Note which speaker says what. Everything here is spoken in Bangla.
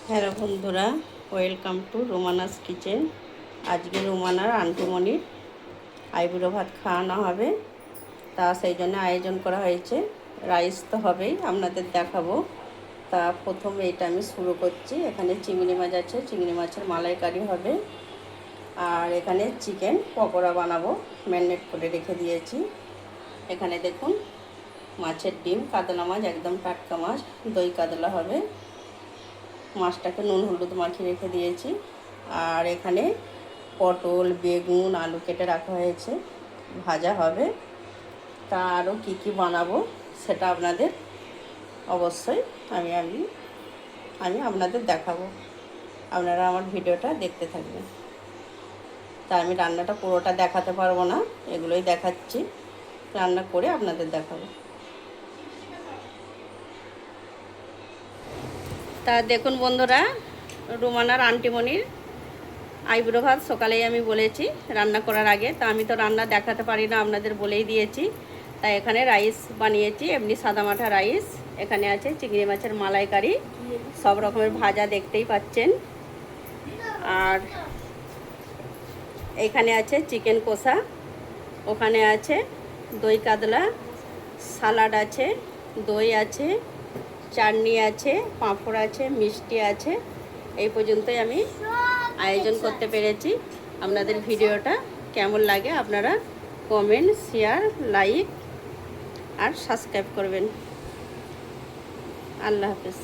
Speaker 1: হ্যালো বন্ধুরা, ওয়েলকাম টু রোমানাস কিচেন। আজকে রোমানার আন্টিমণির আইবুড়ো ভাত খাওয়ানো হবে, তা সেই জন্য আয়োজন করা হয়েছে। রাইস তো হবেই, আপনাদের দেখাবো। তা প্রথমে এটা আমি শুরু করছি। এখানে চিংড়ি মাছ আছে, চিংড়ি মাছের মালাইকারি হবে। আর এখানে চিকেন পকোড়া বানাবো, ম্যারিনেট করে রেখে দিয়েছি। এখানে দেখুন মাছের ডিম, কাতলা মাছ, একদম টাটকা মাছ, দই কাতলা হবে। মাছটাকে নুন হলুদ মাখিয়ে রেখে দিয়েছি। আর এখানে পটল, বেগুন, আলু কেটে রাখা হয়েছে, ভাজা হবে। তা আরও কী কী বানাবো সেটা আপনাদের অবশ্যই আমি আমি আমি আপনাদের দেখাবো। আপনারা আমার ভিডিওটা দেখতে থাকবেন। তা আমি রান্নাটা পুরোটা দেখাতে পারবো না, এগুলোই দেখাচ্ছি। রান্না করে আপনাদের দেখাবো। তা দেখুন বন্ধুরা, রোমানার আন্টিমণির আইবুড়ো ভাত সকালেই আমি বলেছি রান্না করার আগে। তা আমি তো রান্না দেখাতে পারি না, আপনাদের বলেই দিয়েছি। তাই এখানে রাইস বানিয়েছি, এমনি সাদামাঠা রাইস। এখানে আছে চিংড়ি মাছের মালাইকারি, সব রকমের ভাজা দেখতেই পাচ্ছেন। আর এখানে আছে চিকেন কষা, ওখানে আছে দই কাতলা, সালাড আছে, দই আছে, চাটনি আছে, পাঁপড় আছে, মিষ্টি আছে। এই পর্যন্তই আমি আয়োজন করতে পেরেছি। আপনাদের ভিডিওটা কেমন লাগে আপনারা কমেন্ট, শেয়ার, লাইক আর সাবস্ক্রাইব করবেন। আল্লাহ হাফেজ।